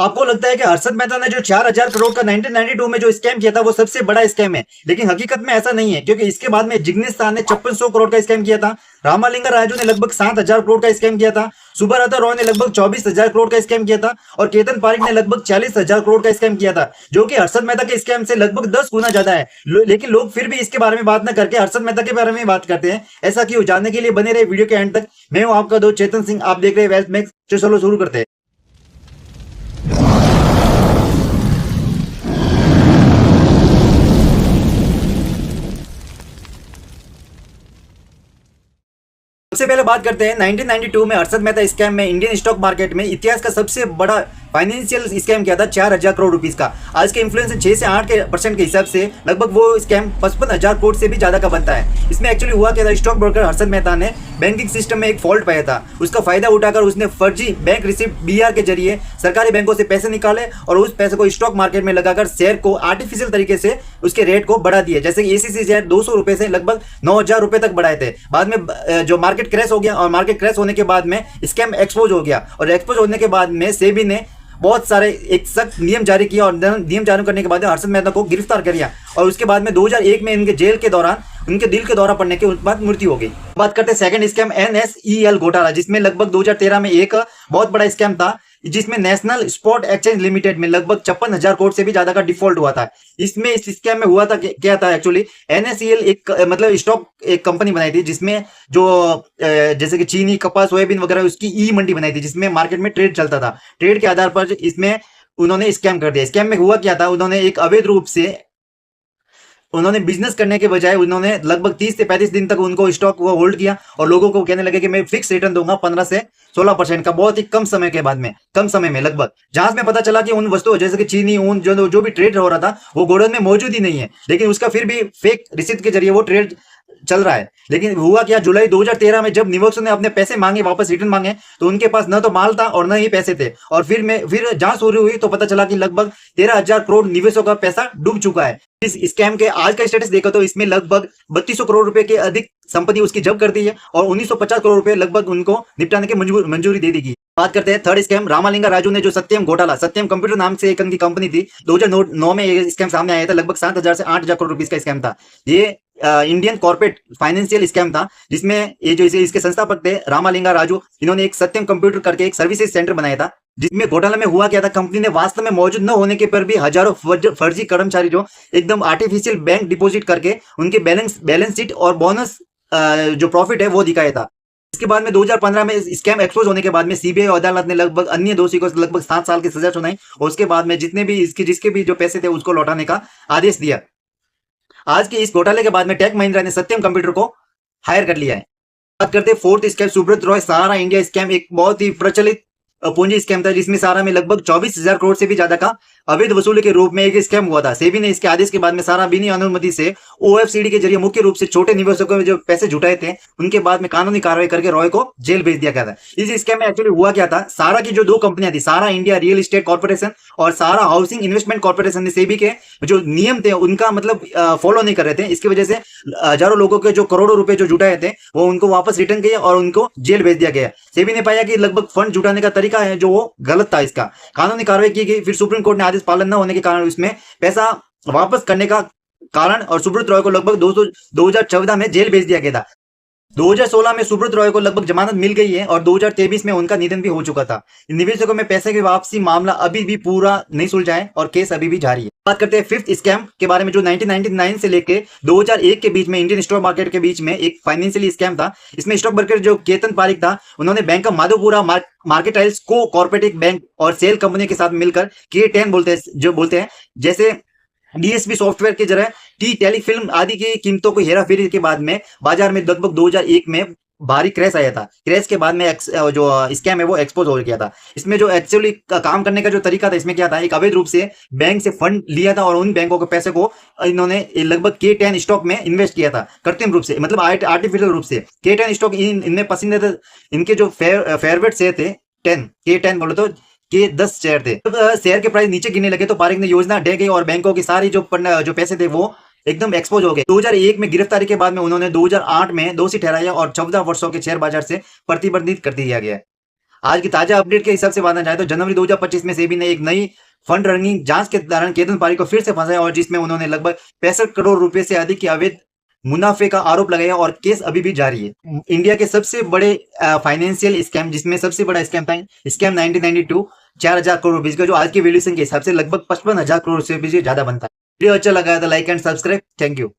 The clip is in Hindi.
आपको लगता है कि हर्षद मेहता ने जो 4,000 करोड़ का 1992 में जो स्कैम किया था वो सबसे बड़ा स्कैम है, लेकिन हकीकत में ऐसा नहीं है, क्योंकि इसके बाद में जिग्नेश शाह ने 5600 करोड़ का स्कैम किया था, रामालिंगा राजू ने लगभग 7,000 करोड़ का स्कैम किया था, सुब्रता रॉय ने लगभग 24,000 करोड़ का स्कैम किया था और केतन पारिक ने लगभग 40,000 करोड़ का स्कैम किया था, जो कि हर्षद मेहता के स्कैम से लगभग 10 गुना ज्यादा है। लेकिन लोग फिर भी इसके बारे में बात न करके हर्षद मेहता के बारे में बात करते हैं। ऐसा क्यों, जानने के लिए बने रहे वीडियो के एंड तक। मैं हूं आपका दोस्त चेतन सिंह, आप देख रहे हैं वेल्थ मैक्स। चलो शुरू करते हैं। सबसे पहले बात करते हैं 1992 में हर्षद मेहता स्कैम में इंडियन स्टॉक मार्केट में इतिहास का सबसे बड़ा फाइनेंशियल स्कैम किया था 4,000 करोड़ रुपीस का। आज के इन्फ्लुएंस 6 से 8% के हिसाब से लगभग वो स्कैम 55,000 करोड़ से भी ज्यादा का बनता है। इसमें एक्चुअली हुआ क्या था, स्टॉक ब्रोकर हर्षद मेहता ने बैंकिंग सिस्टम में एक फॉल्ट पाया था, उसका फायदा उठाकर उसने फर्जी बैंक रिसिप्ट BR के जरिए सरकारी बैंकों से पैसे निकाले और उस पैसे को स्टॉक मार्केट में लगाकर शेयर को आर्टिफिशियल तरीके से उसके रेट को बढ़ा दिया। जैसे कि ACC शेयर 200 रुपए से लगभग 9,000 रुपए तक बढ़ाए थे। बाद में जो मार्केट क्रैश हो गया और मार्केट क्रैश होने के बाद में स्कैम एक्सपोज हो गया और एक्सपोज होने के बाद में सेबी ने बहुत सारे एक सख्त नियम जारी किया और नियम जारी करने के बाद हर्षद मेहता को गिरफ्तार कर लिया और उसके बाद में 2001 में इनके जेल के दौरान उनके दिल के दौरा पड़ने के बाद मृत्यु हो गई। बात करते हैं सेकंड स्कैम NSEL घोटाला, जिसमें लगभग 2013 में एक बहुत बड़ा स्कैम था, जिसमें नेशनल स्पॉट एक्सचेंज लिमिटेड में लगभग 56,000 करोड़ से भी ज्यादा का डिफॉल्ट हुआ था। इसमें इस स्कैम में हुआ था क्या था, एक्चुअली NSEL एक मतलब स्टॉक एक कंपनी बनाई थी, जिसमें जो जैसे कि चीनी, कपास, सोयाबीन वगैरह उसकी ई मंडी बनाई थी, जिसमें मार्केट में ट्रेड चलता था। ट्रेड के आधार पर इसमें उन्होंने स्कैम कर दिया। स्कैम में हुआ क्या था, उन्होंने एक अवैध रूप से उन्होंने बिजनेस करने के बजाय उन्होंने लगभग 30 से 35 दिन तक उनको स्टॉक को होल्ड किया और लोगों को कहने लगे कि मैं फिक्स रिटर्न दूंगा 15 से 16% का, बहुत ही कम समय के बाद में, कम समय में लगभग। जांच में पता चला कि उन वस्तुओं जैसे कि चीनी, ऊन जो भी ट्रेड हो रहा था वो गोडाउन में मौजूद ही नहीं है, लेकिन उसका फिर भी फेक रिसिप्ट के जरिए वो ट्रेड चल रहा है। लेकिन हुआ क्या, जुलाई 2013 में जब निवेशकों ने अपने पैसे मांगे, वापस रिटर्न मांगे, तो उनके पास न तो माल था और न ही पैसे थे और फिर जांच शुरू हुई तो पता चला कि लगभग 13,000 करोड़ निवेशकों का पैसा डूब चुका है। इस स्कैम के आज का स्टेटस देखो तो इसमें लगभग 3200 करोड़ रुपए के अधिक संपत्ति उसकी जब्त कर दी है और 1950 करोड़ रुपए लगभग उनको निपटाने की मंजूरी दे दी गई। बात करते हैं थर्ड स्कैम, रामालिंगा राजू ने जो सत्यम घोटाला, सत्यम कंप्यूटर नाम से एक उनकी कंपनी थी, 2009 में ये स्कैम सामने आया था। लगभग 7,000 से 8,000 करोड़ रुपीस का स्कैम था। ये इंडियन कॉर्पोरेट फाइनेंशियल स्कैम था, जिसमें ये जो इसके संस्थापक थे रामालिंगा राजू, इन्होंने एक सत्यम कंप्यूटर करके एक सर्विसेज सेंटर बनाया था। जिसमें घोटाला में हुआ क्या था, कंपनी ने वास्तव में मौजूद न होने के पर भी हजारों फर्जी कर्मचारी जो एकदम आर्टिफिशियल बैंक डिपॉजिट करके उनके बैलेंस शीट और बोनस जो प्रॉफिट है वो दिखाया था। इसके बाद में 2015 में स्कैम एक्सपोज होने के बाद में CBI अदालत ने लगभग अन्य दोषी को लगभग 7 साल की सजा सुनाई और उसके बाद में जितने भी जिसके भी जो पैसे थे उसको लौटाने का आदेश दिया। आज के इस घोटाले के बाद में टेक महिंद्रा ने सत्यम कंप्यूटर को हायर कर लिया है। बात करते हैं फोर्थ स्कैम, सुब्रत रॉय सहारा इंडिया स्कैम, एक बहुत ही प्रचलित पूंजी स्कैम था, जिसमें सहारा में लगभग 24,000 करोड़ से भी ज्यादा का अवैध वसूली के रूप में एक स्कैम हुआ था। सेबी ने इसके आदेश के बाद में सहारा बिना अनुमति से OFCD के जरिए मुख्य रूप से छोटे निवेशकों में जो पैसे जुटाए थे उनके बाद में कानूनी कार्रवाई करके रॉय को जेल भेज दिया गया था। इस स्कैम में एक्चुअली हुआ क्या था, सहारा की जो 2 कंपनियां थी, सहारा इंडिया रियल एस्टेट कॉर्पोरेशन और सहारा हाउसिंग इन्वेस्टमेंट कॉर्पोरेशन ने सेबी के जो नियम थे उनका मतलब फॉलो नहीं कर रहे थे। इसकी वजह से हजारों लोगों के जो करोड़ों रुपए जो जुटाए थे वो उनको वापस रिटर्न किए और उनको जेल भेज दिया गया। सेबी ने पाया कि लगभग फंड जुटाने का तरीका है जो वो गलत था, इसका कानूनी कार्रवाई की गई। फिर सुप्रीम कोर्ट ने आदेश पालन न होने के कारण उसमें पैसा वापस करने का कारण और सुब्रत रॉय को लगभग 2014 में जेल भेज दिया गया था। 2016 में सुब्रत रॉय को लगभग जमानत मिल गई है और 2023 में उनका निधन भी हो चुका था। निवेशकों में पैसे की वापसी मामला अभी भी पूरा नहीं सुलझा है और केस अभी भी जारी है। बात करते हैं फिफ्थ स्कैम के बारे में, जो 1999 से लेके 2001 के बीच में इंडियन स्टॉक मार्केट के बीच में एक फाइनेंशियल स्कैम था। इसमें स्टॉक ब्रोकर जो केतन पारिक था, उन्होंने बैंक ऑफ माधोपुरा मार्केटाइल्स को कॉर्पोरेटिव बैंक और सेल कंपनी के साथ मिलकर K10 बोलते हैं जैसे DSP सॉफ्टवेयर के जरिए टेलीफिल्म आदि की कीमतों को हेराफेरी के बाद में बाजार में लगभग 2001 में भारी क्रैश आया था। क्रैश के बाद में जो स्कैम है वो एक्सपोज हो गया था। इसमें जो एक्चुअली काम करने का जो तरीका था, इसमें क्या था, एक अवैध रूप से बैंक से फंड लिया था और उन बैंकों के पैसे को इन्होंने लगभग K10 स्टॉक में इन्वेस्ट किया था, कृत्रिम रूप से, मतलब आर्टिफिशियल रूप से। K10 स्टॉक इनमें पसंदीदा इनके जो फेवरेट शेयर थे 10 K10 बोले तो के 10 शेयर थे। जब शेयर के प्राइस नीचे गिरने लगे तो पारिक ने योजना ढह गई और बैंकों की सारी जो पैसे थे वो एकदम एक्सपोज हो गए। 2001 में गिरफ्तारी के बाद में उन्होंने 2008 में दोषी ठहराया और 14 वर्षों के शेयर बाजार से प्रतिबंधित कर दिया गया। आज की ताजा अपडेट के हिसाब से बात जाए तो जनवरी 2025 में सेबी ने एक नई फंड रनिंग जांच के दौरान केतन पारी को फिर से फंसाया और जिसमें उन्होंने लगभग 65 करोड़ रुपए से अधिक की अवैध मुनाफे का आरोप लगाया और केस अभी भी जारी है। इंडिया के सबसे बड़े फाइनेंशियल स्कैम, जिसमें सबसे बड़ा स्कैम था स्कैम 1992, 4,000 करोड़ रुपए का, जो आज के वैल्यूएशन के हिसाब से लगभग 55,000 करोड़ से भी ज्यादा बनता है। वीडियो अच्छा लगा तो like and subscribe. Thank you.